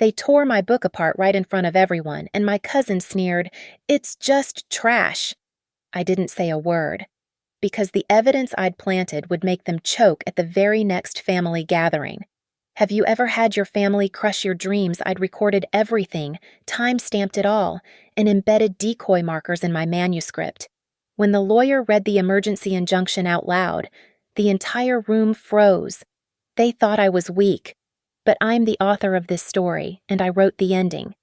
They tore my book apart right in front of everyone, and my cousin sneered, "It's just trash." I didn't say a word, because the evidence I'd planted would make them choke at the very next family gathering. Have you ever had your family crush your dreams? I'd recorded everything, time-stamped it all, and embedded decoy markers in my manuscript. When the lawyer read the emergency injunction out loud, the entire room froze. They thought I was weak, but I'm the author of this story, and I wrote the ending.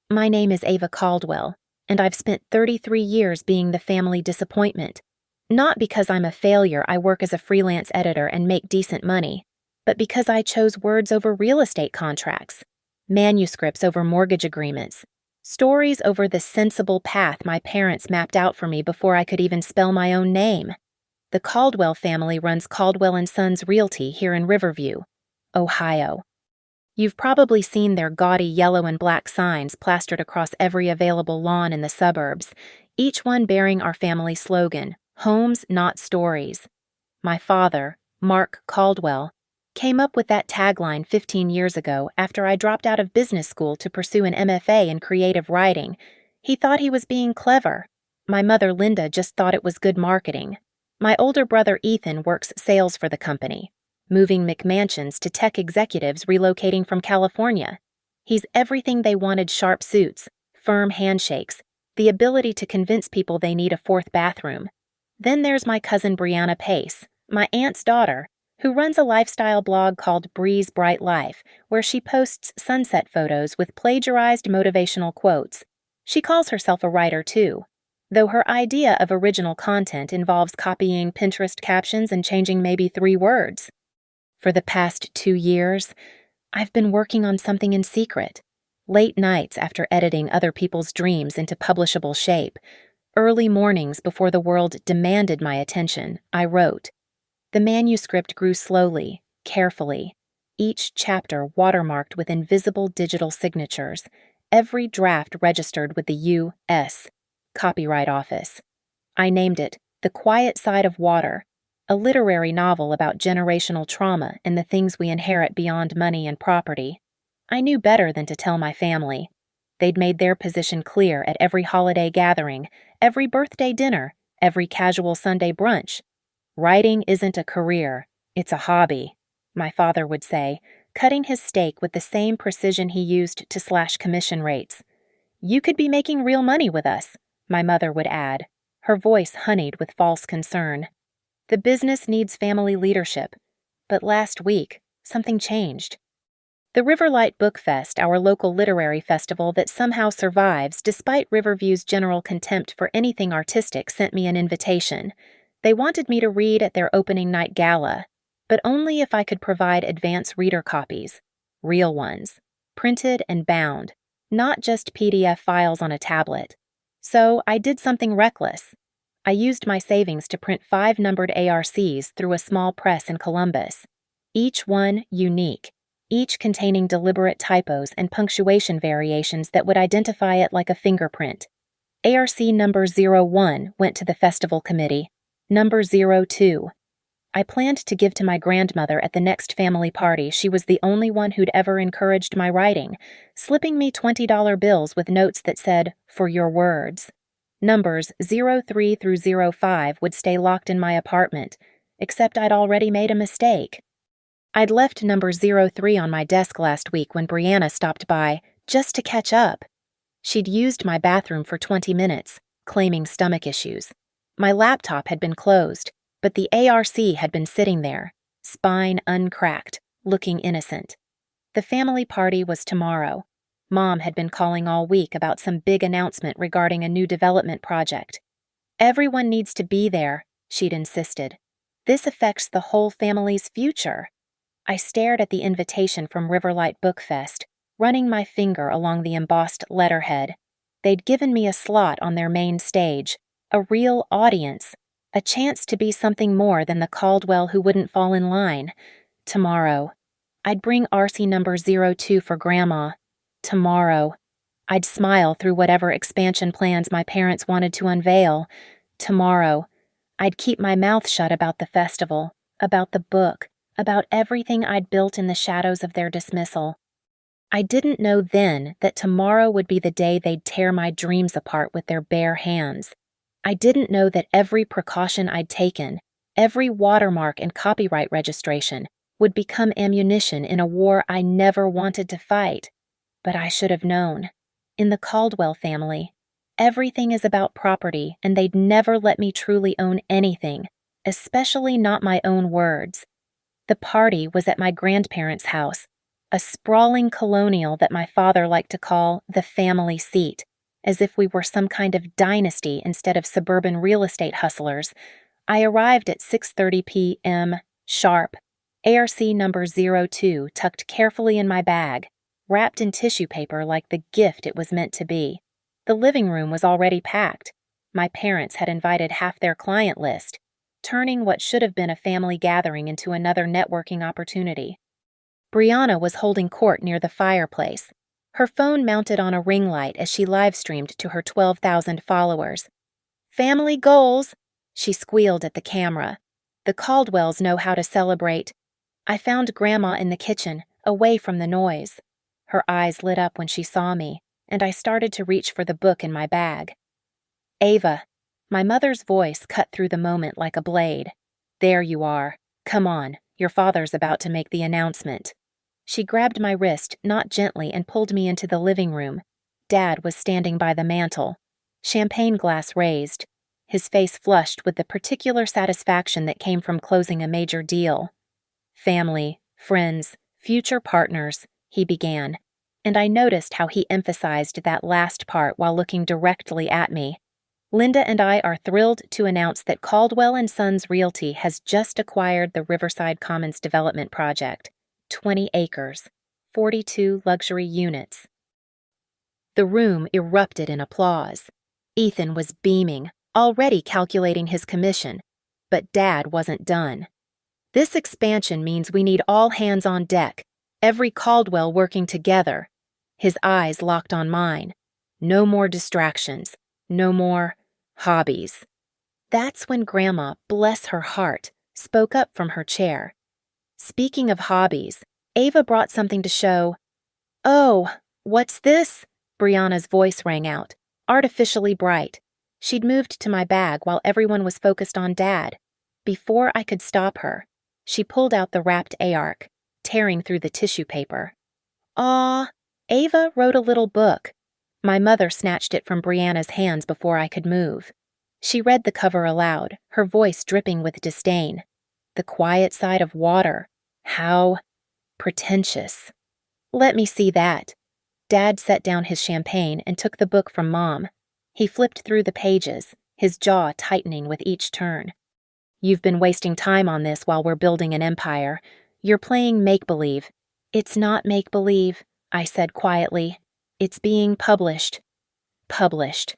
My name is Ava Caldwell, and I've spent 33 years being the family disappointment. Not because I'm a failure. I work as a freelance editor and make decent money, but because I chose words over real estate contracts, manuscripts over mortgage agreements, stories over the sensible path my parents mapped out for me before I could even spell my own name. The Caldwell family runs Caldwell & Sons Realty here in Riverview, Ohio. You've probably seen their gaudy yellow and black signs plastered across every available lawn in the suburbs, each one bearing our family slogan, "Homes, Not Stories." My father, Mark Caldwell, came up with that tagline 15 years ago after I dropped out of business school to pursue an MFA in creative writing. He thought he was being clever. My mother, Linda, just thought it was good marketing. My older brother, Ethan, works sales for the company, moving McMansions to tech executives relocating from California. He's everything they wanted: sharp suits, firm handshakes, the ability to convince people they need a fourth bathroom. Then there's my cousin Brianna Pace, my aunt's daughter, who runs a lifestyle blog called Bree's Bright Life, where she posts sunset photos with plagiarized motivational quotes. She calls herself a writer too, though her idea of original content involves copying Pinterest captions and changing maybe 3 words. For the past 2 years, I've been working on something in secret. Late nights after editing other people's dreams into publishable shape, early mornings before the world demanded my attention, I wrote. The manuscript grew slowly, carefully, each chapter watermarked with invisible digital signatures, every draft registered with the U.S. Copyright Office. I named it The Quiet Side of Water, a literary novel about generational trauma and the things we inherit beyond money and property. I knew better than to tell my family. They'd made their position clear at every holiday gathering, every birthday dinner, every casual Sunday brunch. Writing isn't a career, it's a hobby, my father would say, cutting his steak with the same precision he used to slash commission rates. You could be making real money with us, my mother would add, her voice honeyed with false concern. The business needs family leadership. But last week, something changed. The Riverlight Book Fest, our local literary festival that somehow survives despite Riverview's general contempt for anything artistic, sent me an invitation. They wanted me to read at their opening night gala, but only if I could provide advance reader copies, real ones, printed and bound, not just PDF files on a tablet. So I did something reckless. I used my savings to print 5 numbered ARCs through a small press in Columbus, each one unique, each containing deliberate typos and punctuation variations that would identify it like a fingerprint. ARC number 01 went to the festival committee, number 02. I planned to give to my grandmother at the next family party. She was the only one who'd ever encouraged my writing, slipping me $20 bills with notes that said, "For your words." Numbers 03 through 05 would stay locked in my apartment, except I'd already made a mistake. I'd left number 03 on my desk last week when Brianna stopped by, just to catch up. She'd used my bathroom for 20 minutes, claiming stomach issues. My laptop had been closed, but the ARC had been sitting there, spine uncracked, looking innocent. The family party was tomorrow. Mom had been calling all week about some big announcement regarding a new development project. Everyone needs to be there, she'd insisted. This affects the whole family's future. I stared at the invitation from Riverlight Book Fest, running my finger along the embossed letterhead. They'd given me a slot on their main stage, a real audience, a chance to be something more than the Caldwell who wouldn't fall in line. Tomorrow. I'd bring RC number 02 for Grandma. Tomorrow. I'd smile through whatever expansion plans my parents wanted to unveil. Tomorrow. I'd keep my mouth shut about the festival, about the book, about everything I'd built in the shadows of their dismissal. I didn't know then that tomorrow would be the day they'd tear my dreams apart with their bare hands. I didn't know that every precaution I'd taken, every watermark and copyright registration, would become ammunition in a war I never wanted to fight. But I should have known. In the Caldwell family, everything is about property, and they'd never let me truly own anything, especially not my own words. The party was at my grandparents' house, a sprawling colonial that my father liked to call the family seat, as if we were some kind of dynasty instead of suburban real estate hustlers. I arrived at 6:30 p.m. sharp, ARC number 02 tucked carefully in my bag, wrapped in tissue paper like the gift it was meant to be. The living room was already packed. My parents had invited half their client list, turning what should have been a family gathering into another networking opportunity. Brianna was holding court near the fireplace, her phone mounted on a ring light as she live-streamed to her 12,000 followers. "Family goals," she squealed at the camera. "The Caldwells know how to celebrate." I found Grandma in the kitchen, away from the noise. Her eyes lit up when she saw me, and I started to reach for the book in my bag. "Ava," my mother's voice cut through the moment like a blade. "There you are. Come on, your father's about to make the announcement." She grabbed my wrist, not gently, and pulled me into the living room. Dad was standing by the mantel, champagne glass raised, his face flushed with the particular satisfaction that came from closing a major deal. "Family, friends, future partners," he began, and I noticed how he emphasized that last part while looking directly at me. "Linda and I are thrilled to announce that Caldwell & Sons Realty has just acquired the Riverside Commons Development Project. 20 acres, 42 luxury units." The room erupted in applause. Ethan was beaming, already calculating his commission, but Dad wasn't done. "This expansion means we need all hands on deck, every Caldwell working together." His eyes locked on mine. No more distractions, no more hobbies. That's when Grandma, bless her heart, spoke up from her chair. "Speaking of hobbies, Ava brought something to show." "Oh, what's this?" Brianna's voice rang out, artificially bright. She'd moved to my bag while everyone was focused on Dad. Before I could stop her, she pulled out the wrapped ARC, tearing through the tissue paper. "Aw, Ava wrote a little book." My mother snatched it from Brianna's hands before I could move. She read the cover aloud, her voice dripping with disdain. "The Quiet Side of Water. How pretentious." "Let me see that." Dad set down his champagne and took the book from Mom. He flipped through the pages, his jaw tightening with each turn. "You've been wasting time on this while we're building an empire. You're playing make-believe." "It's not make-believe," I said quietly. "It's being published." "Published."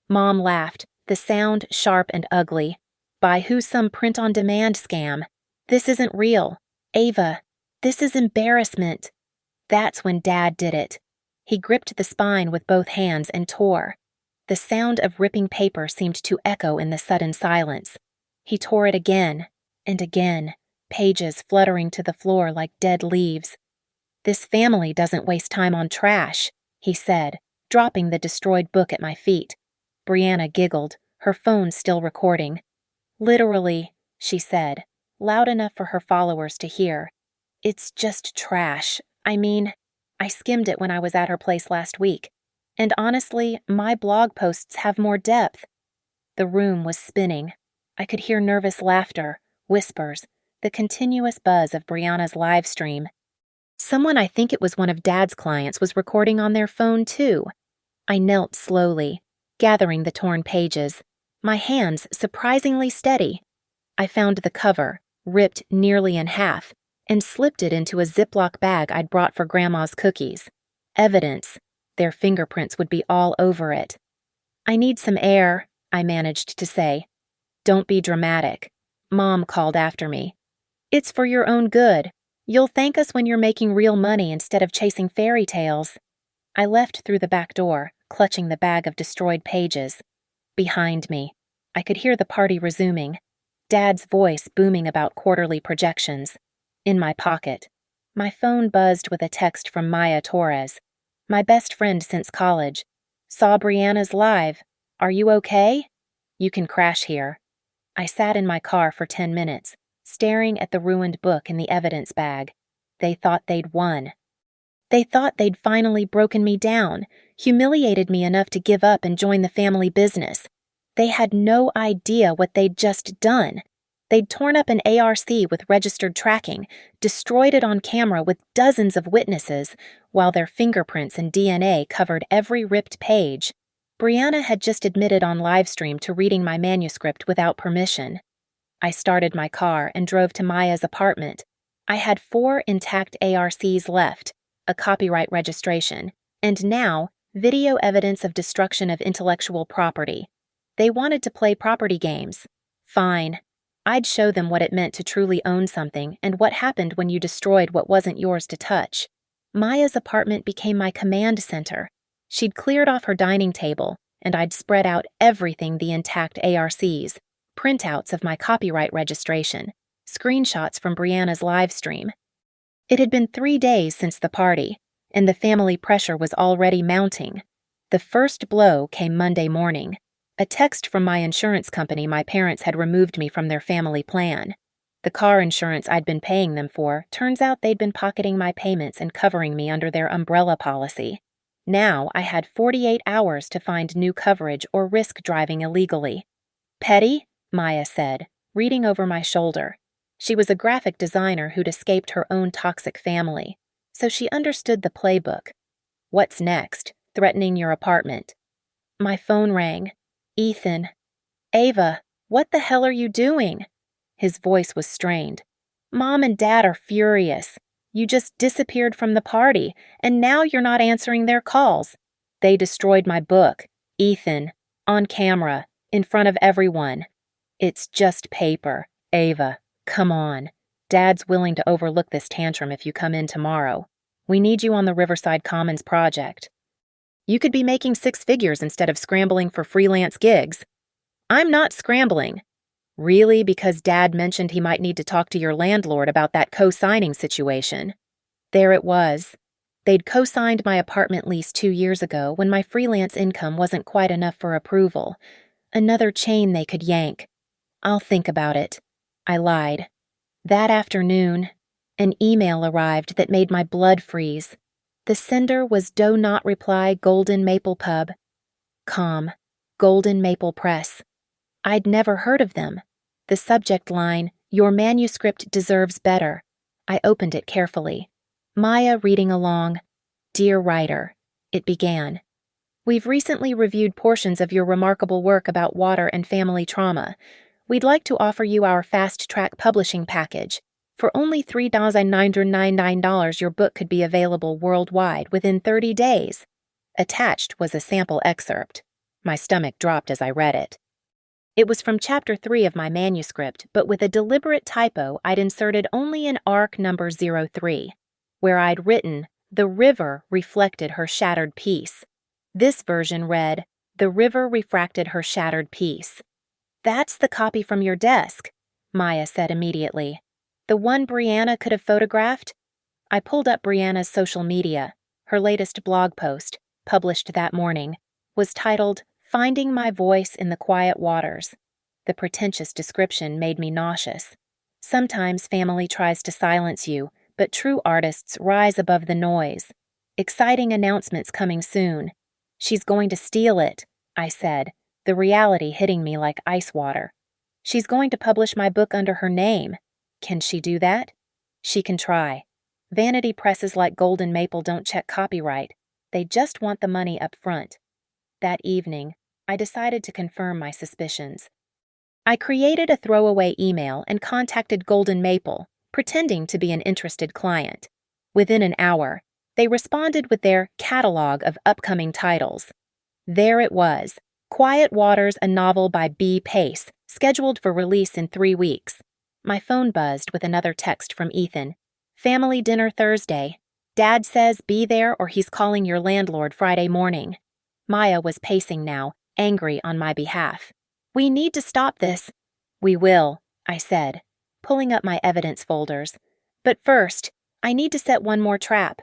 Mom laughed, the sound sharp and ugly. "By who's some print-on-demand scam? This isn't real. Ava, this is embarrassment." That's when Dad did it. He gripped the spine with both hands and tore. The sound of ripping paper seemed to echo in the sudden silence. He tore it again and again, pages fluttering to the floor like dead leaves. "This family doesn't waste time on trash," he said, dropping the destroyed book at my feet. Brianna giggled, her phone still recording. "Literally," she said, loud enough for her followers to hear. "It's just trash. I mean, I skimmed it when I was at her place last week. And honestly, my blog posts have more depth." The room was spinning. I could hear nervous laughter, whispers, the continuous buzz of Brianna's live stream. Someone, I think it was one of Dad's clients, was recording on their phone too. I knelt slowly, gathering the torn pages, my hands surprisingly steady. I found the cover, ripped nearly in half, and slipped it into a Ziploc bag I'd brought for Grandma's cookies. Evidence. Their fingerprints would be all over it. "I need some air," I managed to say. "Don't be dramatic," Mom called after me. "It's for your own good. You'll thank us when you're making real money instead of chasing fairy tales." I left through the back door, clutching the bag of destroyed pages. Behind me, I could hear the party resuming, Dad's voice booming about quarterly projections. In my pocket, My phone buzzed with a text from Maya Torres, my best friend since college. Saw Brianna's live. Are you okay? You can crash here. I sat in my car for 10 minutes, staring at the ruined book in the evidence bag. They thought they'd won. They thought they'd finally broken me down, humiliated me enough to give up and join the family business. They had no idea what they'd just done. They'd torn up an ARC with registered tracking, destroyed it on camera with dozens of witnesses, while their fingerprints and DNA covered every ripped page. Brianna had just admitted on livestream to reading my manuscript without permission. I started my car and drove to Maya's apartment. I had 4 intact ARCs left, a copyright registration, and now video evidence of destruction of intellectual property. They wanted to play property games. Fine. I'd show them what it meant to truly own something and what happened when you destroyed what wasn't yours to touch. Maya's apartment became my command center. She'd cleared off her dining table, and I'd spread out everything the intact ARCs, printouts of my copyright registration, screenshots from Brianna's live stream. It had been 3 days since the party, and the family pressure was already mounting. The first blow came Monday morning. A text from my insurance company my parents had removed me from their family plan. The car insurance I'd been paying them for, turns out they'd been pocketing my payments and covering me under their umbrella policy. Now I had 48 hours to find new coverage or risk driving illegally. Petty? Maya said, reading over my shoulder. She was a graphic designer who'd escaped her own toxic family, so she understood the playbook. What's next? Threatening your apartment. My phone rang. Ethan. Ava, what the hell are you doing? His voice was strained. Mom and Dad are furious. You just disappeared from the party, and now you're not answering their calls. They destroyed my book. Ethan. On camera. In front of everyone. It's just paper. Ava, come on. Dad's willing to overlook this tantrum if you come in tomorrow. We need you on the Riverside Commons project. You could be making 6 figures instead of scrambling for freelance gigs. I'm not scrambling. Really, because Dad mentioned he might need to talk to your landlord about that co-signing situation. There it was. They'd co-signed my apartment lease 2 years ago when my freelance income wasn't quite enough for approval. Another chain they could yank. I'll think about it. I lied. That afternoon, an email arrived that made my blood freeze. The sender was Do Not Reply Golden Maple Pub. Com. Golden Maple Press. I'd never heard of them. The subject line, Your manuscript deserves better. I opened it carefully. Maya reading along. Dear writer, it began. We've recently reviewed portions of your remarkable work about water and family trauma. We'd like to offer you our fast-track publishing package. For only $3,999, your book could be available worldwide within 30 days. Attached was a sample excerpt. My stomach dropped as I read it. It was from Chapter 3 of my manuscript, but with a deliberate typo, I'd inserted only an arc number 03, where I'd written, The river reflected her shattered peace. This version read, The river refracted her shattered peace. That's the copy from your desk, Maya said immediately. The one Brianna could have photographed? I pulled up Brianna's social media. Her latest blog post, published that morning, was titled, Finding My Voice in the Quiet Waters. The pretentious description made me nauseous. Sometimes family tries to silence you, but true artists rise above the noise. Exciting announcements coming soon. She's going to steal it, I said, the reality hitting me like ice water. She's going to publish my book under her name. Can she do that? She can try. Vanity presses like Golden Maple don't check copyright. They just want the money up front. That evening, I decided to confirm my suspicions. I created a throwaway email and contacted Golden Maple, pretending to be an interested client. Within an hour, they responded with their catalog of upcoming titles. There it was, Quiet Waters, a novel by B. Pace, scheduled for release in 3 weeks. My phone buzzed with another text from Ethan. Family dinner Thursday. Dad says be there or he's calling your landlord Friday morning. Maya was pacing now, angry on my behalf. We need to stop this. We will, I said, pulling up my evidence folders. But first, I need to set one more trap.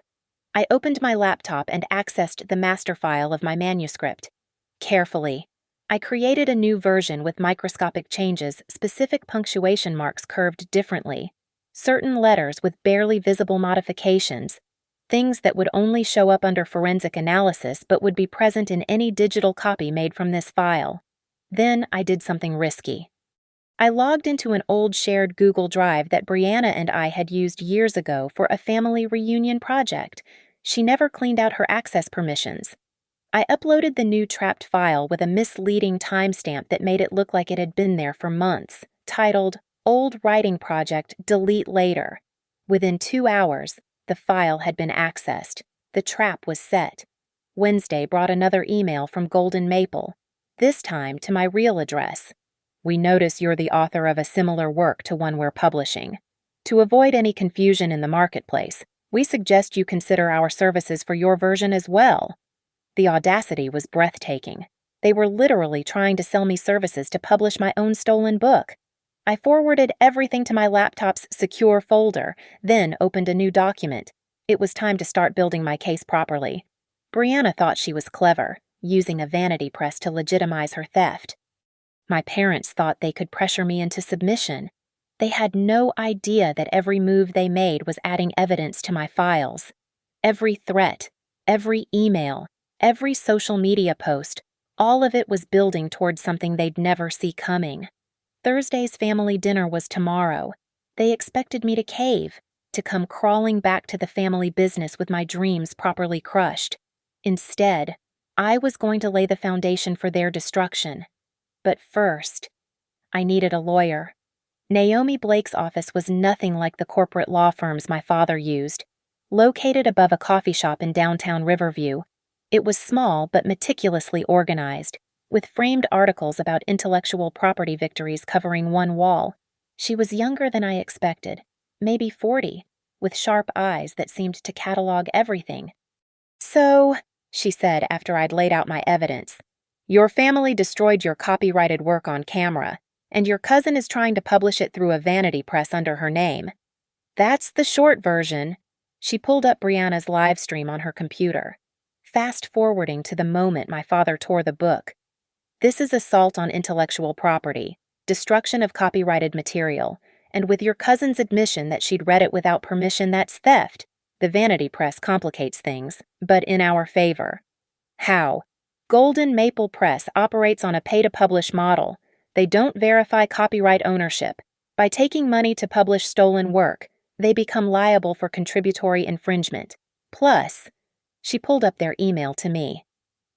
I opened my laptop and accessed the master file of my manuscript. Carefully, I created a new version with microscopic changes, specific punctuation marks curved differently, certain letters with barely visible modifications, things that would only show up under forensic analysis but would be present in any digital copy made from this file. Then I did something risky. I logged into an old shared Google Drive that Brianna and I had used years ago for a family reunion project. She never cleaned out her access permissions. I uploaded the new trapped file with a misleading timestamp that made it look like it had been there for months, titled Old Writing Project Delete Later. Within 2 hours, the file had been accessed. The trap was set. Wednesday brought another email from Golden Maple, this time to my real address. We notice you're the author of a similar work to one we're publishing. To avoid any confusion in the marketplace, we suggest you consider our services for your version as well. The audacity was breathtaking. They were literally trying to sell me services to publish my own stolen book. I forwarded everything to my laptop's secure folder, then opened a new document. It was time to start building my case properly. Brianna thought she was clever, using a vanity press to legitimize her theft. My parents thought they could pressure me into submission. They had no idea that every move they made was adding evidence to my files. Every threat, every email, every social media post, all of it was building towards something they'd never see coming. Thursday's family dinner was tomorrow. They expected me to cave, to come crawling back to the family business with my dreams properly crushed. Instead, I was going to lay the foundation for their destruction. But first, I needed a lawyer. Naomi Blake's office was nothing like the corporate law firms my father used. Located above a coffee shop in downtown Riverview, it was small but meticulously organized, with framed articles about intellectual property victories covering one wall. She was younger than I expected, maybe 40, with sharp eyes that seemed to catalog everything. "So," she said after I'd laid out my evidence, "your family destroyed your copyrighted work on camera, and your cousin is trying to publish it through a vanity press under her name. That's the short version." She pulled up Brianna's live stream on her computer, fast-forwarding to the moment my father tore the book. "This is assault on intellectual property, destruction of copyrighted material, and with your cousin's admission that she'd read it without permission, that's theft. The vanity press complicates things, but in our favor." "How?" "Golden Maple Press operates on a pay-to-publish model. They don't verify copyright ownership. By taking money to publish stolen work, they become liable for contributory infringement. Plus," she pulled up their email to me,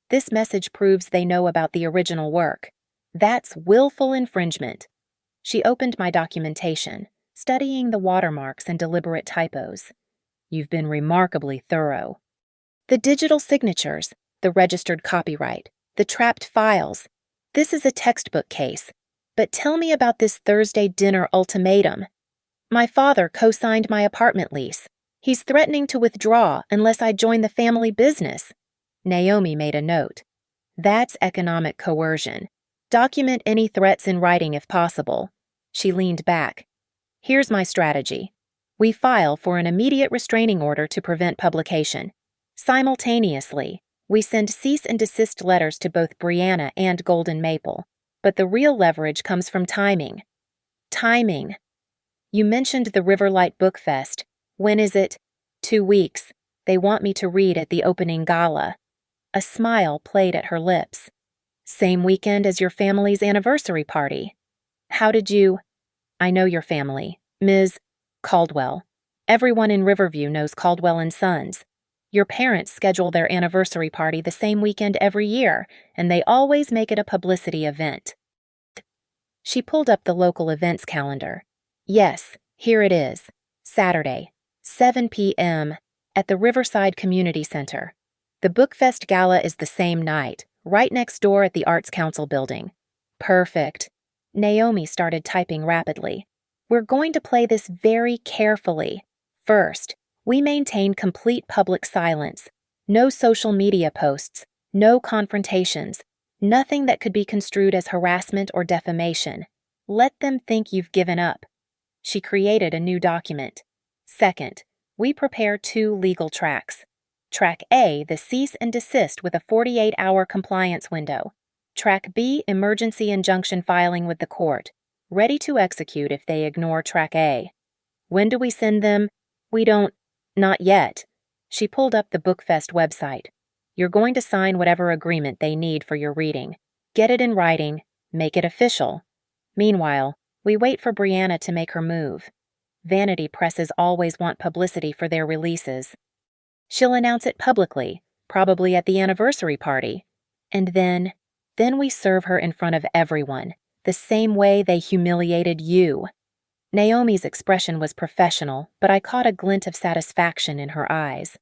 "this message proves they know about the original work. That's willful infringement." She opened my documentation, studying the watermarks and deliberate typos. "You've been remarkably thorough. The digital signatures, the registered copyright, the trapped files. This is a textbook case. But tell me about this Thursday dinner ultimatum. My father co-signed my apartment lease. He's threatening to withdraw unless I join the family business." Naomi made a note. "That's economic coercion. Document any threats in writing if possible." She leaned back. "Here's my strategy. We file for an immediate restraining order to prevent publication. Simultaneously, we send cease and desist letters to both Brianna and Golden Maple. But the real leverage comes from timing." "Timing. You mentioned the Riverlight Book Fest. When is it?" 2 weeks. They want me to read at the opening gala." A smile played at her lips. "Same weekend as your family's anniversary party." "How did you—" "I know your family. Ms. Caldwell. Everyone in Riverview knows Caldwell and Sons. Your parents schedule their anniversary party the same weekend every year, and they always make it a publicity event." She pulled up the local events calendar. "Yes, here it is. Saturday, 7 p.m., at the Riverside Community Center. The Bookfest Gala is the same night, right next door at the Arts Council building." "Perfect." Naomi started typing rapidly. "We're going to play this very carefully. First, we maintain complete public silence. No social media posts, no confrontations, nothing that could be construed as harassment or defamation. Let them think you've given up." She created a new document. "Second, We prepare 2 legal tracks. Track A, the cease and desist with a 48-hour compliance window. Track B, emergency injunction filing with the court, ready to execute if they ignore Track A. When do we send them? Not yet. She pulled up the BookFest website. You're going to sign whatever agreement they need for your reading. Get it in writing, make it official. Meanwhile, we wait for Brianna to make her move. Vanity presses always want publicity for their releases. She'll announce it publicly, probably at the anniversary party. And then we serve her in front of everyone, the same way they humiliated you. Naomi's expression was professional, but I caught a glint of satisfaction in her eyes.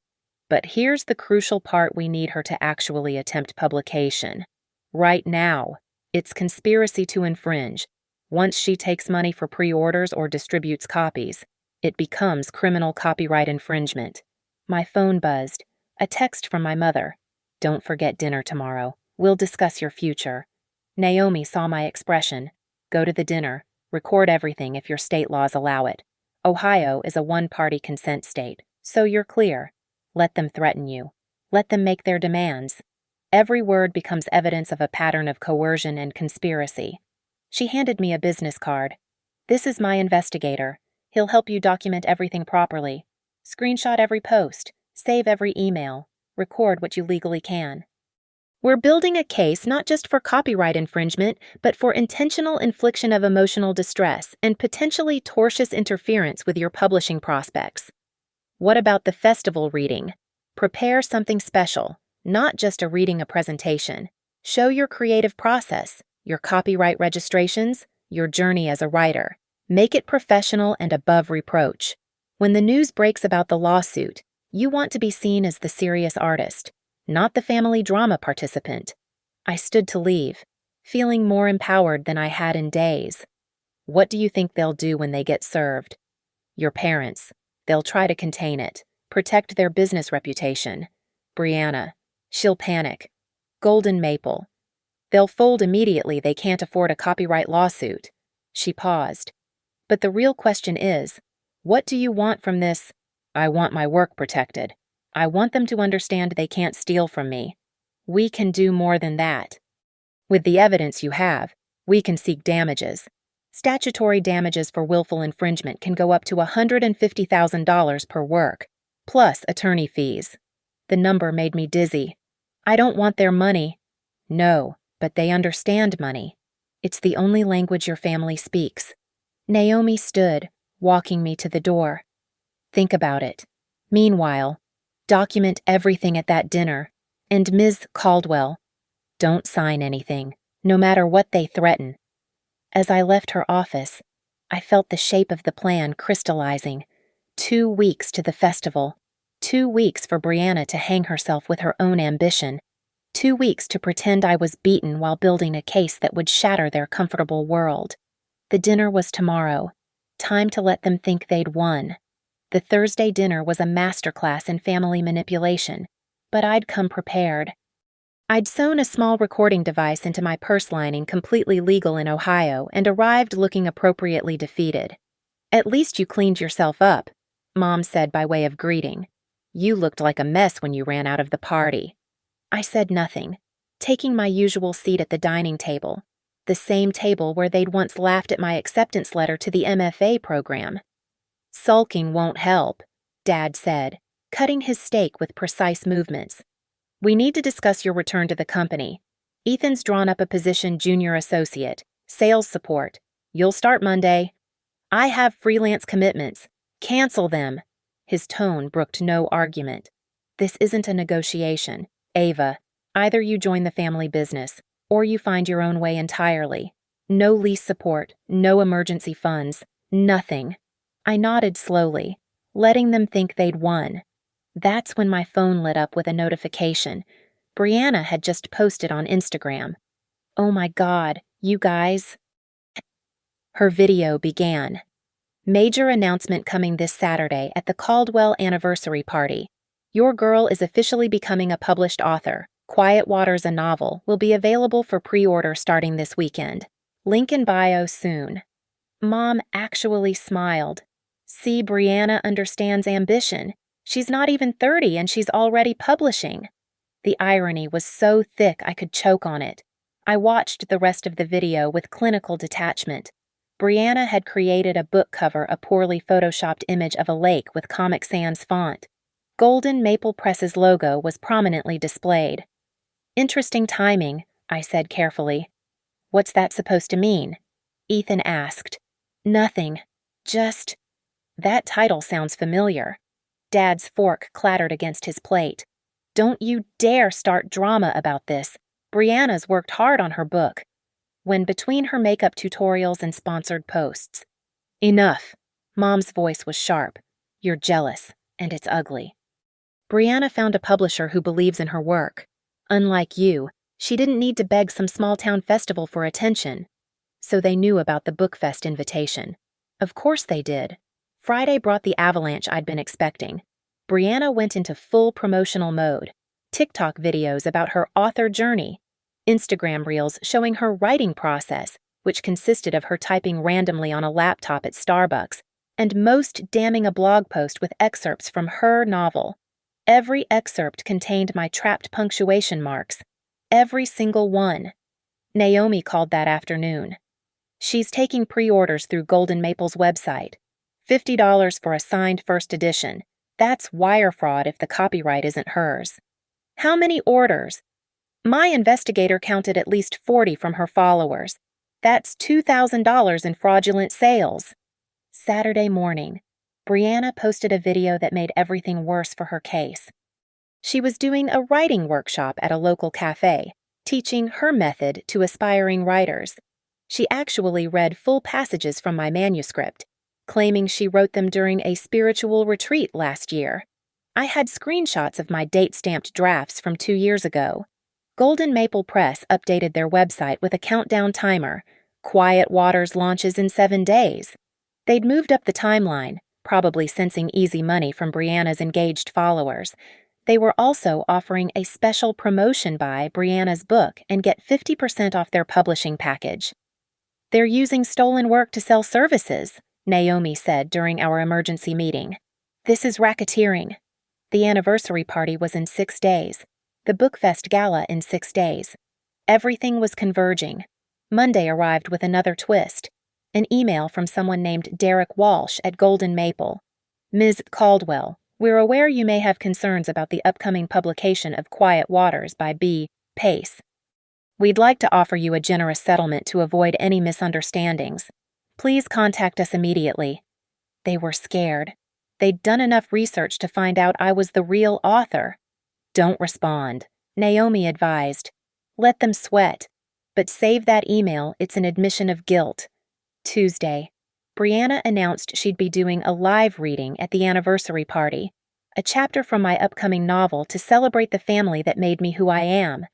But here's the crucial part we need her to actually attempt publication. Right now, it's conspiracy to infringe. Once she takes money for pre-orders or distributes copies, it becomes criminal copyright infringement. My phone buzzed. A text from my mother. Don't forget dinner tomorrow. We'll discuss your future. Naomi saw my expression. Go to the dinner. Record everything if your state laws allow it. Ohio is a one-party consent state, so you're clear. Let them threaten you. Let them make their demands. Every word becomes evidence of a pattern of coercion and conspiracy. She handed me a business card. This is my investigator. He'll help you document everything properly. Screenshot every post. Save every email. Record what you legally can. We're building a case not just for copyright infringement, but for intentional infliction of emotional distress and potentially tortious interference with your publishing prospects. What about the festival reading? Prepare something special, not just a reading a presentation. Show your creative process, your copyright registrations, your journey as a writer. Make it professional and above reproach. When the news breaks about the lawsuit, you want to be seen as the serious artist, not the family drama participant. I stood to leave, feeling more empowered than I had in days. What do you think they'll do when they get served? Your parents. They'll try to contain it, protect their business reputation. Brianna. She'll panic. Golden Maple. They'll fold immediately they can't afford a copyright lawsuit. She paused. But the real question is, what do you want from this? I want my work protected. I want them to understand they can't steal from me. We can do more than that. With the evidence you have, we can seek damages. Statutory damages for willful infringement can go up to $150,000 per work, plus attorney fees. The number made me dizzy. I don't want their money. No, but they understand money. It's the only language your family speaks. Naomi stood, walking me to the door. Think about it. Meanwhile, document everything at that dinner. And Ms. Caldwell, don't sign anything, no matter what they threaten. As I left her office, I felt the shape of the plan crystallizing. 2 weeks to the festival. 2 weeks for Brianna to hang herself with her own ambition. 2 weeks to pretend I was beaten while building a case that would shatter their comfortable world. The dinner was tomorrow. Time to let them think they'd won. The Thursday dinner was a masterclass in family manipulation, but I'd come prepared. I'd sewn a small recording device into my purse lining completely legal in Ohio and arrived looking appropriately defeated. At least you cleaned yourself up, Mom said by way of greeting. You looked like a mess when you ran out of the party. I said nothing, taking my usual seat at the dining table, the same table where they'd once laughed at my acceptance letter to the MFA program. Sulking won't help, Dad said, cutting his steak with precise movements. We need to discuss your return to the company. Ethan's drawn up a position junior associate, sales support. You'll start Monday. I have freelance commitments. Cancel them. His tone brooked no argument. This isn't a negotiation, Ava. Either you join the family business, or you find your own way entirely. No lease support, no emergency funds, nothing. I nodded slowly, letting them think they'd won. That's when my phone lit up with a notification. Brianna had just posted on Instagram. Oh my God, you guys. Her video began. Major announcement coming this Saturday at the Caldwell anniversary party. Your girl is officially becoming a published author. Quiet Waters, a novel, will be available for pre-order starting this weekend. Link in bio soon. Mom actually smiled. See, Brianna understands ambition. She's not even 30 and she's already publishing. The irony was so thick I could choke on it. I watched the rest of the video with clinical detachment. Brianna had created a book cover, a poorly photoshopped image of a lake with Comic Sans font. Golden Maple Press's logo was prominently displayed. Interesting timing, I said carefully. What's that supposed to mean? Ethan asked. Nothing. Just... That title sounds familiar. Dad's fork clattered against his plate. Don't you dare start drama about this. Brianna's worked hard on her book. When between her makeup tutorials and sponsored posts. Enough. Mom's voice was sharp. You're jealous, and it's ugly. Brianna found a publisher who believes in her work. Unlike you, she didn't need to beg some small-town festival for attention. So they knew about the BookFest invitation. Of course they did. Friday brought the avalanche I'd been expecting. Brianna went into full promotional mode. TikTok videos about her author journey. Instagram reels showing her writing process, which consisted of her typing randomly on a laptop at Starbucks, and most damning a blog post with excerpts from her novel. Every excerpt contained my trapped punctuation marks. Every single one. Naomi called that afternoon. She's taking pre-orders through Golden Maple's website. $50 for a signed first edition. That's wire fraud if the copyright isn't hers. How many orders? My investigator counted at least 40 from her followers. That's $2,000 in fraudulent sales. Saturday morning, Brianna posted a video that made everything worse for her case. She was doing a writing workshop at a local cafe, teaching her method to aspiring writers. She actually read full passages from my manuscript, claiming she wrote them during a spiritual retreat last year. I had screenshots of my date-stamped drafts from 2 years ago. Golden Maple Press updated their website with a countdown timer. Quiet Waters launches in 7 days. They'd moved up the timeline, probably sensing easy money from Brianna's engaged followers. They were also offering a special promotion buy Brianna's book and get 50% off their publishing package. They're using stolen work to sell services, Naomi said during our emergency meeting. This is racketeering. The anniversary party was in 6 days. The BookFest gala in 6 days. Everything was converging. Monday arrived with another twist. An email from someone named Derek Walsh at Golden Maple. Ms. Caldwell, we're aware you may have concerns about the upcoming publication of Quiet Waters by B. Pace. We'd like to offer you a generous settlement to avoid any misunderstandings. Please contact us immediately. They were scared. They'd done enough research to find out I was the real author. Don't respond, Naomi advised. Let them sweat. But save that email, it's an admission of guilt. Tuesday, Brianna announced she'd be doing a live reading at the anniversary party, a chapter from my upcoming novel to celebrate the family that made me who I am.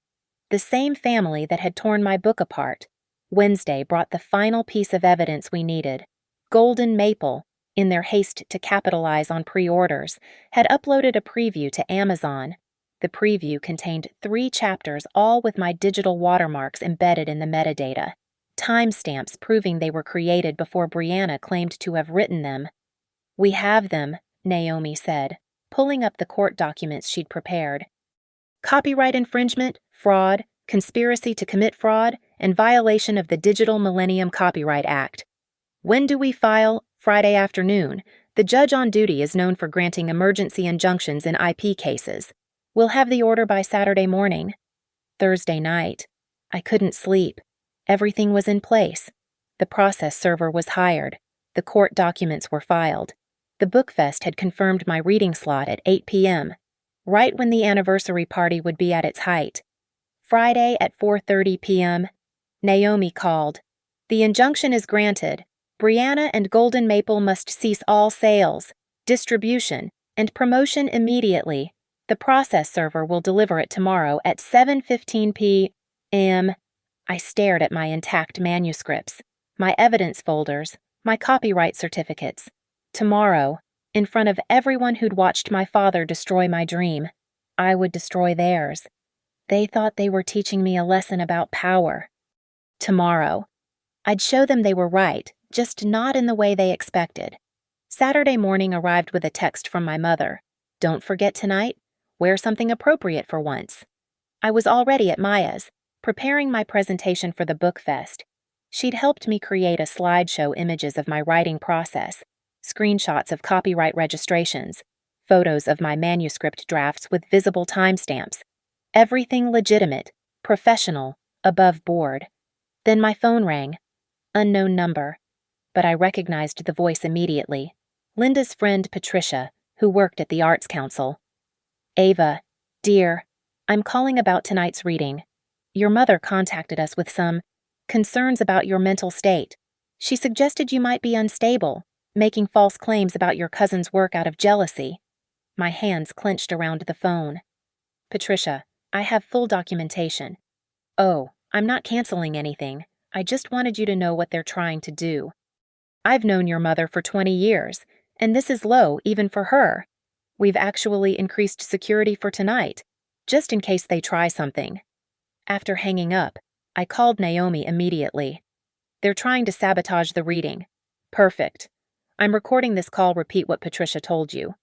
The same family that had torn my book apart. Wednesday brought the final piece of evidence we needed. Golden Maple, in their haste to capitalize on pre-orders, had uploaded a preview to Amazon. The preview contained 3 chapters, all with my digital watermarks embedded in the metadata. Timestamps proving they were created before Brianna claimed to have written them. We have them, Naomi said, pulling up the court documents she'd prepared. Copyright infringement, fraud, conspiracy to commit fraud, and violation of the Digital Millennium Copyright Act. When do we file? Friday afternoon. The judge on duty is known for granting emergency injunctions in IP cases. We'll have the order by Saturday morning. Thursday night. I couldn't sleep. Everything was in place. The process server was hired. The court documents were filed. The BookFest had confirmed my reading slot at 8 p.m., right when the anniversary party would be at its height. Friday at 4:30 p.m., Naomi called. The injunction is granted. Brianna and Golden Maple must cease all sales, distribution, and promotion immediately. The process server will deliver it tomorrow at 7:15 p.m. I stared at my intact manuscripts, my evidence folders, my copyright certificates. Tomorrow, in front of everyone who'd watched my father destroy my dream, I would destroy theirs. They thought they were teaching me a lesson about power. Tomorrow, I'd show them they were right, just not in the way they expected. Saturday morning arrived with a text from my mother. Don't forget tonight. Wear something appropriate for once. I was already at Maya's, preparing my presentation for the book fest. She'd helped me create a slideshow images of my writing process, screenshots of copyright registrations, photos of my manuscript drafts with visible timestamps. Everything legitimate, professional, above board. Then my phone rang. Unknown number. But I recognized the voice immediately. Linda's friend Patricia, who worked at the Arts Council. Ava, dear, I'm calling about tonight's reading. Your mother contacted us with some concerns about your mental state. She suggested you might be unstable, making false claims about your cousin's work out of jealousy. My hands clenched around the phone. Patricia, I have full documentation. Oh, I'm not canceling anything. I just wanted you to know what they're trying to do. I've known your mother for 20 years, and this is low even for her. We've actually increased security for tonight, just in case they try something. After hanging up, I called Naomi immediately. They're trying to sabotage the reading. Perfect. I'm recording this call. Repeat what Patricia told you.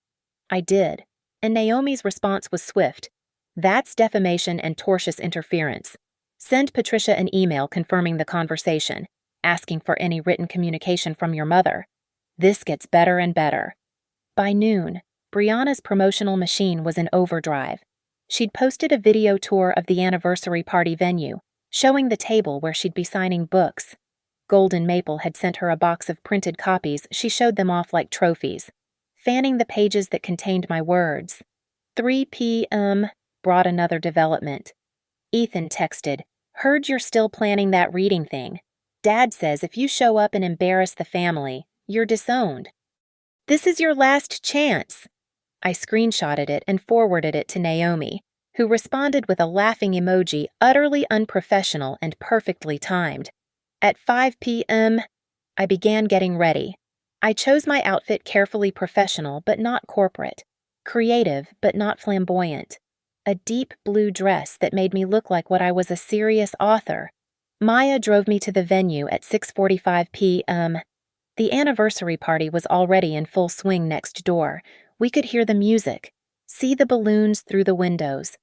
I did, and Naomi's response was swift. That's defamation and tortious interference. Send Patricia an email confirming the conversation, asking for any written communication from your mother. This gets better and better. By noon, Brianna's promotional machine was in overdrive. She'd posted a video tour of the anniversary party venue, showing the table where she'd be signing books. Golden Maple had sent her a box of printed copies. She showed them off like trophies, fanning the pages that contained my words. 3 p.m. brought another development. Ethan texted, "Heard you're still planning that reading thing. Dad says if you show up and embarrass the family, you're disowned. This is your last chance." I screenshotted it and forwarded it to Naomi, who responded with a laughing emoji, utterly unprofessional and perfectly timed. At 5 p.m., I began getting ready. I chose my outfit carefully professional but not corporate, creative but not flamboyant. A deep blue dress that made me look like what I was, a serious author. Maya drove me to the venue at 6:45 p.m. The anniversary party was already in full swing next door. We could hear the music, see the balloons through the windows.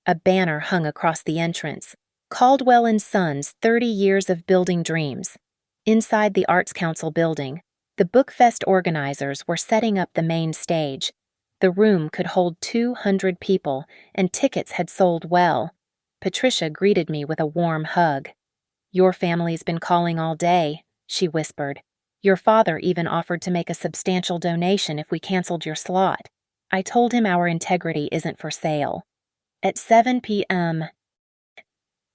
A banner hung across the entrance. Caldwell and Sons, 30 Years of Building Dreams. Inside the Arts Council building, the Bookfest organizers were setting up the main stage. The room could hold 200 people, and tickets had sold well. Patricia greeted me with a warm hug. "Your family's been calling all day," she whispered. "Your father even offered to make a substantial donation if we canceled your slot." I told him our integrity isn't for sale. At 7 p.m.,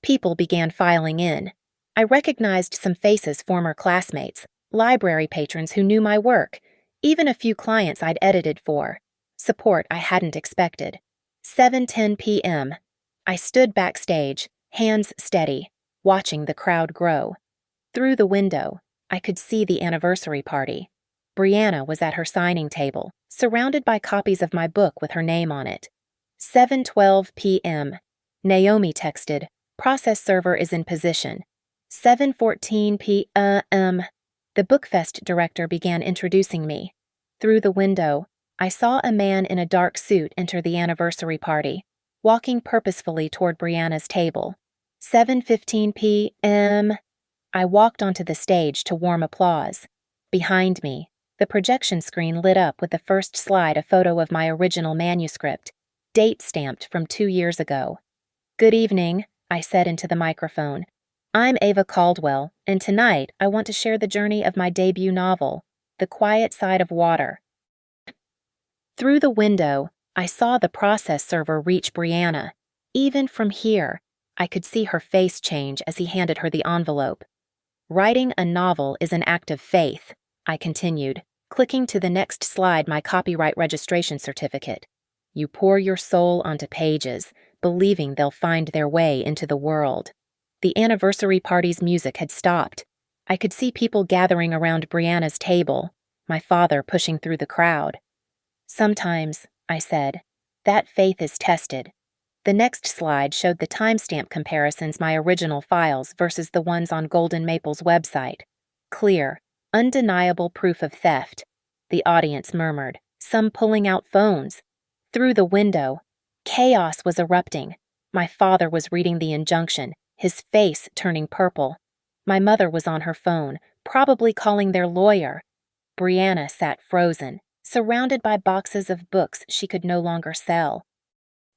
people began filing in. I recognized some faces, former classmates, library patrons who knew my work, even a few clients I'd edited for. Support I hadn't expected. 7:10 p.m. I stood backstage, hands steady, watching the crowd grow. Through the window, I could see the anniversary party. Brianna was at her signing table, surrounded by copies of my book with her name on it. 7:12 p.m. Naomi texted, "Process server is in position." 7:14 p.m. The Bookfest director began introducing me. Through the window, I saw a man in a dark suit enter the anniversary party, walking purposefully toward Brianna's table. 7:15 p.m. I walked onto the stage to warm applause. Behind me, the projection screen lit up with the first slide, a photo of my original manuscript, date stamped from 2 years ago. "Good evening," I said into the microphone. "I'm Ava Caldwell, and tonight I want to share the journey of my debut novel, The Quiet Side of Water." Through the window, I saw the process server reach Brianna. Even from here, I could see her face change as he handed her the envelope. "Writing a novel is an act of faith," I continued, clicking to the next slide, my copyright registration certificate. "You pour your soul onto pages, believing they'll find their way into the world." The anniversary party's music had stopped. I could see people gathering around Brianna's table, my father pushing through the crowd. "Sometimes," I said, "that faith is tested." The next slide showed the timestamp comparisons, my original files versus the ones on Golden Maple's website. Clear, undeniable proof of theft. The audience murmured, some pulling out phones. Through the window, chaos was erupting. My father was reading the injunction, his face turning purple. My mother was on her phone, probably calling their lawyer. Brianna sat frozen, surrounded by boxes of books she could no longer sell.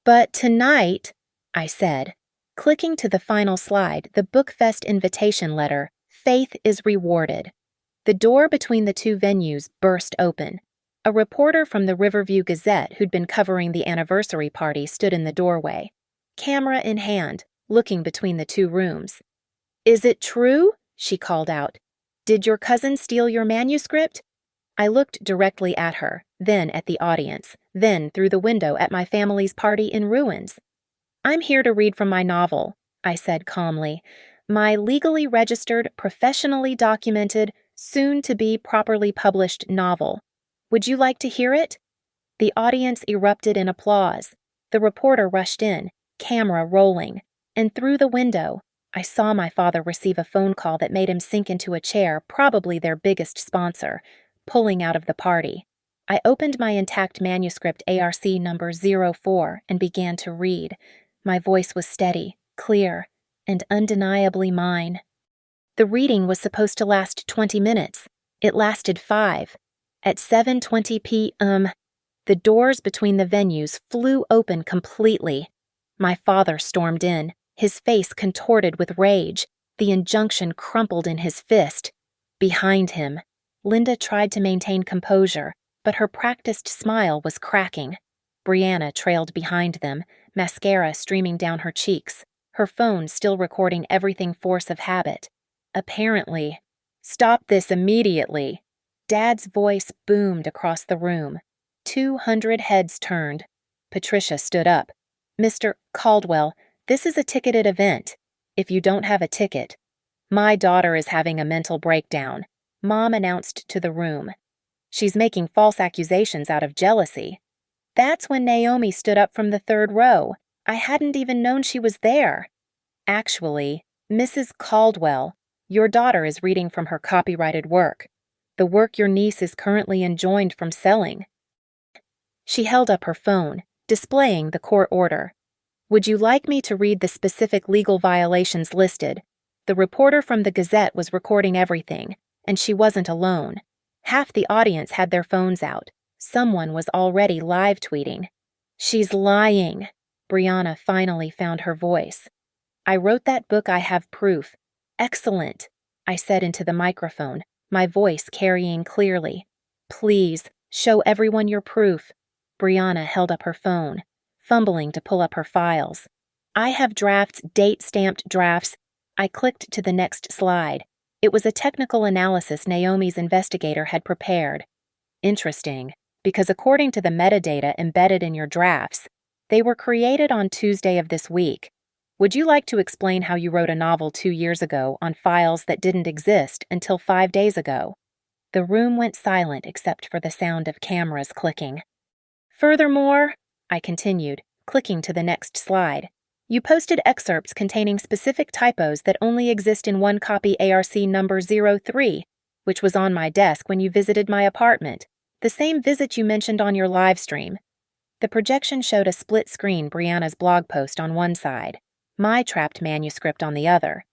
"But tonight," I said, clicking to the final slide, the Bookfest invitation letter, "Faith is rewarded." The door between the two venues burst open. A reporter from the Riverview Gazette who'd been covering the anniversary party stood in the doorway, camera in hand, looking between the two rooms. "Is it true?" she called out. "Did your cousin steal your manuscript?" I looked directly at her, then at the audience, then through the window at my family's party in ruins. "I'm here to read from my novel," I said calmly. "My legally registered, professionally documented, soon-to-be properly published novel. Would you like to hear it?" The audience erupted in applause. The reporter rushed in, camera rolling, and through the window, I saw my father receive a phone call that made him sink into a chair, probably their biggest sponsor, pulling out of the party. I opened my intact manuscript ARC number 04 and began to read. My voice was steady, clear, and undeniably mine. The reading was supposed to last 20 minutes. It lasted 5. At 7:20 p.m., the doors between the venues flew open completely. My father stormed in, his face contorted with rage, the injunction crumpled in his fist. Behind him, Linda tried to maintain composure, but her practiced smile was cracking. Brianna trailed behind them, mascara streaming down her cheeks, her phone still recording everything force of habit. Apparently, "Stop this immediately!" Dad's voice boomed across the room. 200 heads turned. Patricia stood up. "Mr. Caldwell, this is a ticketed event. If you don't have a ticket..." "My daughter is having a mental breakdown," Mom announced to the room. "She's making false accusations out of jealousy." That's when Naomi stood up from the third row. I hadn't even known she was there. "Actually, Mrs. Caldwell, your daughter is reading from her copyrighted work. The work your niece is currently enjoined from selling." She held up her phone, displaying the court order. "Would you like me to read the specific legal violations listed?" The reporter from the Gazette was recording everything, and she wasn't alone. Half the audience had their phones out. Someone was already live tweeting. "She's lying." Brianna finally found her voice. "I wrote that book. I have proof." "Excellent," I said into the microphone, my voice carrying clearly. "Please, show everyone your proof." Brianna held up her phone, fumbling to pull up her files. "I have drafts, date-stamped drafts." I clicked to the next slide. It was a technical analysis Naomi's investigator had prepared. "Interesting, because according to the metadata embedded in your drafts, they were created on Tuesday of this week. Would you like to explain how you wrote a novel 2 years ago on files that didn't exist until 5 days ago?" The room went silent except for the sound of cameras clicking. "Furthermore," I continued, clicking to the next slide, "you posted excerpts containing specific typos that only exist in one copy ARC number 03, which was on my desk when you visited my apartment, the same visit you mentioned on your live stream." The projection showed a split screen Brianna's blog post on one side, my trapped manuscript on the other.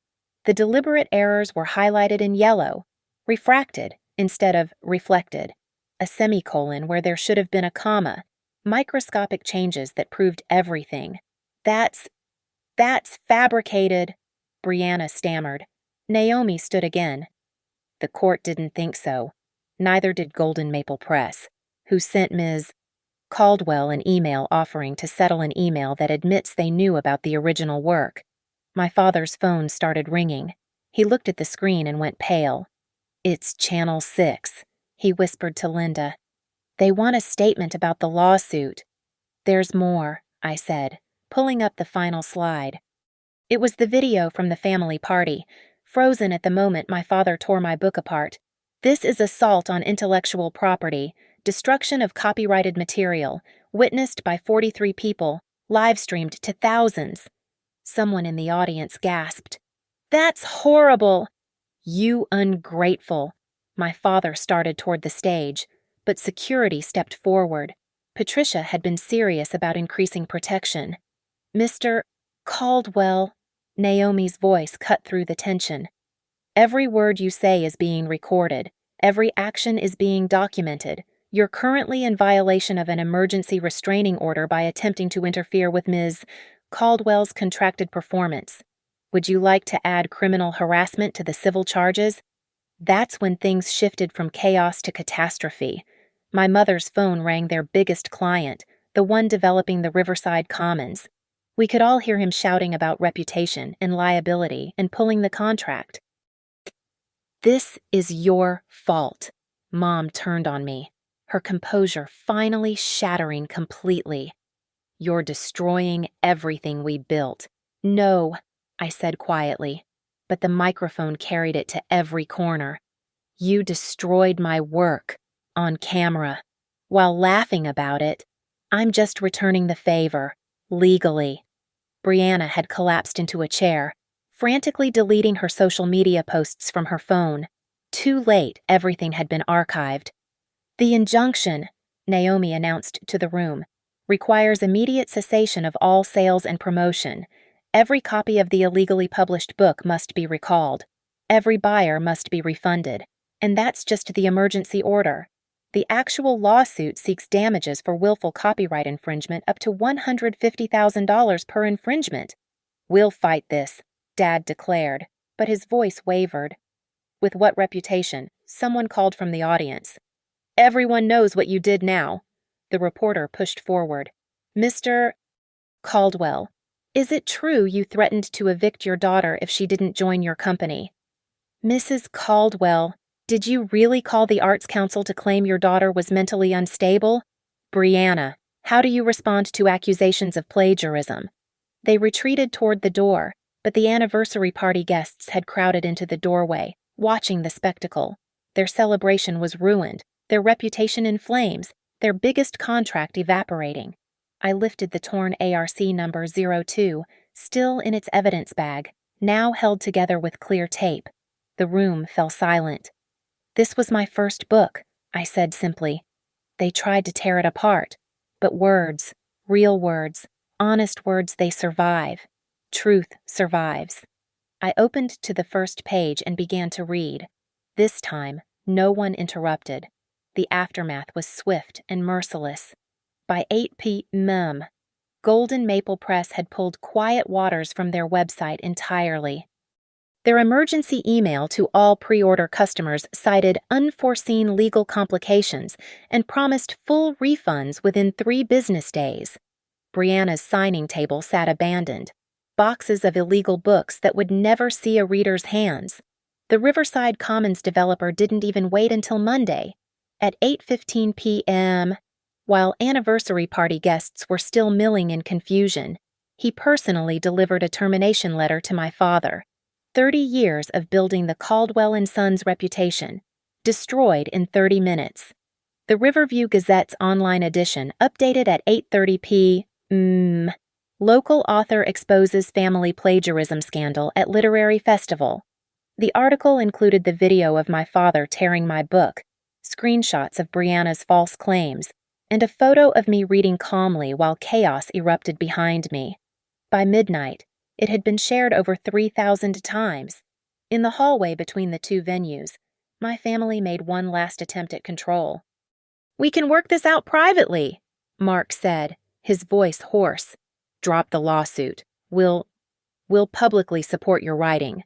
The deliberate errors were highlighted in yellow, refracted instead of reflected, a semicolon where there should have been a comma, microscopic changes that proved everything. That's fabricated," Brianna stammered. Naomi stood again. "The court didn't think so. Neither did Golden Maple Press, who sent Ms. Caldwell an email offering to settle an email that admits they knew about the original work." My father's phone started ringing. He looked at the screen and went pale. "It's Channel 6, he whispered to Linda. "They want a statement about the lawsuit." "There's more," I said, pulling up the final slide. It was the video from the family party. Frozen at the moment my father tore my book apart. "This is assault on intellectual property, destruction of copyrighted material, witnessed by 43 people, live-streamed to thousands." Someone in the audience gasped. "That's horrible!" "You ungrateful." My father started toward the stage. but security stepped forward. Patricia had been serious about increasing protection. "Mr. Caldwell," Naomi's voice cut through the tension. "Every word you say is being recorded. Every action is being documented. You're currently in violation of an emergency restraining order by attempting to interfere with Ms. Caldwell's contracted performance. Would you like to add criminal harassment to the civil charges?" That's when things shifted from chaos to catastrophe. My mother's phone rang their biggest client, the one developing the Riverside Commons. We could all hear him shouting about reputation and liability and pulling the contract. "This is your fault." Mom turned on me, her composure finally shattering completely. "You're destroying everything we built." "No," I said quietly, but the microphone carried it to every corner. "You destroyed my work, on camera. While laughing about it, I'm just returning the favor, legally." Brianna had collapsed into a chair, frantically deleting her social media posts from her phone. Too late, everything had been archived. "The injunction," Naomi announced to the room, "requires immediate cessation of all sales and promotion. Every copy of the illegally published book must be recalled. Every buyer must be refunded. And that's just the emergency order. The actual lawsuit seeks damages for willful copyright infringement up to $150,000 per infringement." "We'll fight this," Dad declared, but his voice wavered. "With what reputation?" someone called from the audience. "Everyone knows what you did now." The reporter pushed forward. "Mr. Caldwell, is it true you threatened to evict your daughter if she didn't join your company?" "Mrs. Caldwell, did you really call the Arts Council to claim your daughter was mentally unstable?" "Brianna, how do you respond to accusations of plagiarism?" They retreated toward the door, but the anniversary party guests had crowded into the doorway, watching the spectacle. Their celebration was ruined, their reputation in flames, their biggest contract evaporating. I lifted the torn ARC number 02, still in its evidence bag, now held together with clear tape. The room fell silent. "This was my first book," I said simply. "They tried to tear it apart, but words, real words, honest words, they survive. Truth survives." I opened to the first page and began to read. This time, no one interrupted. The aftermath was swift and merciless. By 8 p.m., Golden Maple Press had pulled Quiet Waters from their website entirely. Their emergency email to all pre-order customers cited unforeseen legal complications and promised full refunds within 3 business days. Brianna's signing table sat abandoned, boxes of illegal books that would never see a reader's hands. The Riverside Commons developer didn't even wait until Monday. At 8:15 p.m., while anniversary party guests were still milling in confusion, he personally delivered a termination letter to my father. 30 years of building the Caldwell & Sons reputation, destroyed in 30 minutes. The Riverview Gazette's online edition updated at 8:30 p.m. Local author exposes family plagiarism scandal at literary festival. The article included the video of my father tearing my book, screenshots of Brianna's false claims, and a photo of me reading calmly while chaos erupted behind me. By midnight, it had been shared over 3,000 times. In the hallway between the 2 venues, my family made one last attempt at control. "We can work this out privately," Mark said, his voice hoarse. "Drop the lawsuit. We'll publicly support your writing.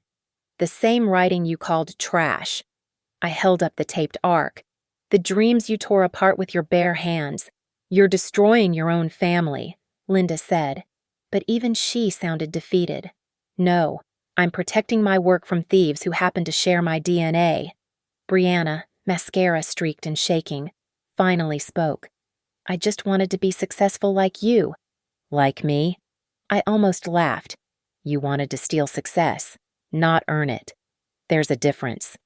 The same writing you called trash." I held up the taped ARC. "The dreams you tore apart with your bare hands. You're destroying your own family," Linda said. But even she sounded defeated. "No, I'm protecting my work from thieves who happen to share my DNA." Brianna, mascara streaked and shaking, finally spoke. "I just wanted to be successful like you." "Like me?" I almost laughed. "You wanted to steal success, not earn it. There's a difference."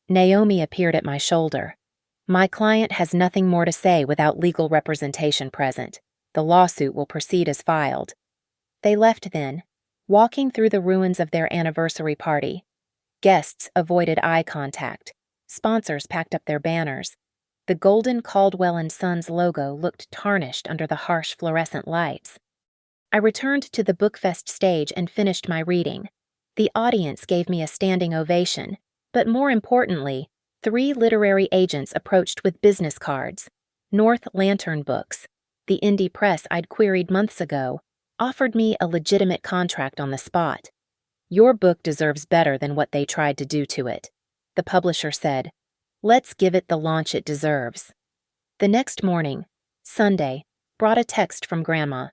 Naomi appeared at my shoulder. "My client has nothing more to say without legal representation present. The lawsuit will proceed as filed." They left then, walking through the ruins of their anniversary party. Guests avoided eye contact. Sponsors packed up their banners. The golden Caldwell and Sons logo looked tarnished under the harsh fluorescent lights. I returned to the Bookfest stage and finished my reading. The audience gave me a standing ovation, but more importantly, 3 literary agents approached with business cards. North Lantern Books, the indie press I'd queried months ago, offered me a legitimate contract on the spot. "Your book deserves better than what they tried to do to it," the publisher said. "Let's give it the launch it deserves." The next morning, Sunday, brought a text from Grandma.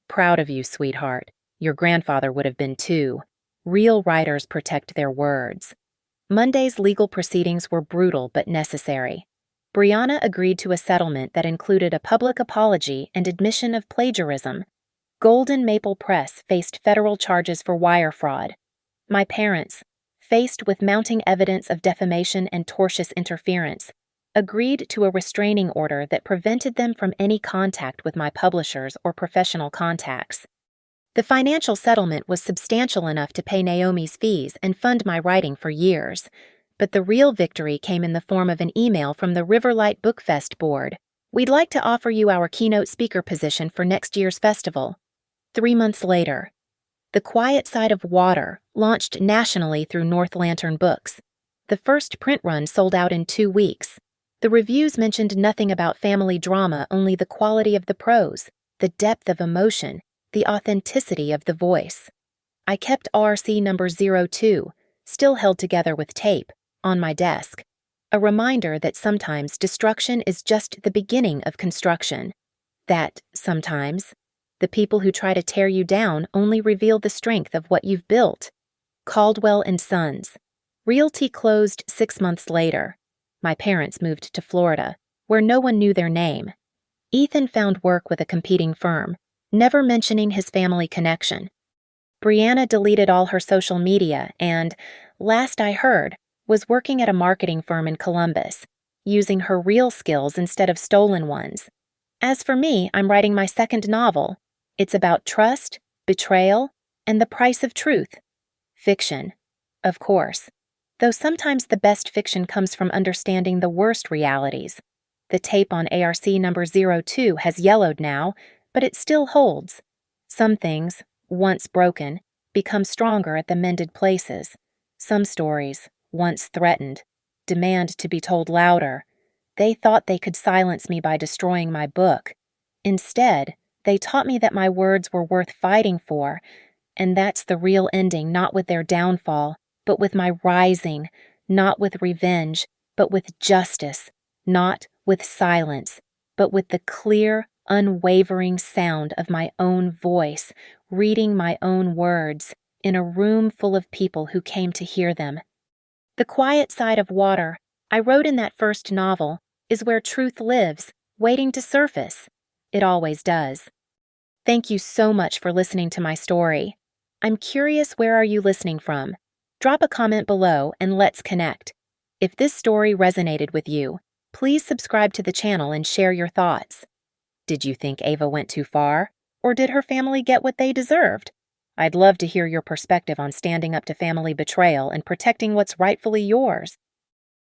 "Proud of you, sweetheart. Your grandfather would have been too. Real writers protect their words." Monday's legal proceedings were brutal but necessary. Brianna agreed to a settlement that included a public apology and admission of plagiarism. Golden Maple Press faced federal charges for wire fraud. My parents, faced with mounting evidence of defamation and tortious interference, agreed to a restraining order that prevented them from any contact with my publishers or professional contacts. The financial settlement was substantial enough to pay Naomi's fees and fund my writing for years, but the real victory came in the form of an email from the Riverlight Bookfest board. "We'd like to offer you our keynote speaker position for next year's festival." 3 months later, The Quiet Side of Water launched nationally through North Lantern Books. The first print run sold out in 2 weeks. The reviews mentioned nothing about family drama, only the quality of the prose, the depth of emotion, the authenticity of the voice. I kept RC number 02, still held together with tape, on my desk, a reminder that sometimes destruction is just the beginning of construction, that sometimes the people who try to tear you down only reveal the strength of what you've built. Caldwell and Sons. Realty closed 6 months later. My parents moved to Florida, where no one knew their name. Ethan found work with a competing firm, never mentioning his family connection. Brianna deleted all her social media and, last I heard, was working at a marketing firm in Columbus, using her real skills instead of stolen ones. As for me, I'm writing my second novel. It's about trust, betrayal, and the price of truth. Fiction, of course, though sometimes the best fiction comes from understanding the worst realities. The tape on ARC number 02 has yellowed now, but it still holds. Some things, once broken, become stronger at the mended places. Some stories, once threatened, demand to be told louder. They thought they could silence me by destroying my book. Instead, they taught me that my words were worth fighting for, and that's the real ending, not with their downfall, but with my rising, not with revenge, but with justice, not with silence, but with the clear, unwavering sound of my own voice, reading my own words, in a room full of people who came to hear them. The Quiet Side of Water, I wrote in that first novel, is where truth lives, waiting to surface. It always does. Thank you so much for listening to my story. I'm curious, where are you listening from? Drop a comment below and let's connect. If this story resonated with you, please subscribe to the channel and share your thoughts. Did you think Ava went too far? Or did her family get what they deserved? I'd love to hear your perspective on standing up to family betrayal and protecting what's rightfully yours.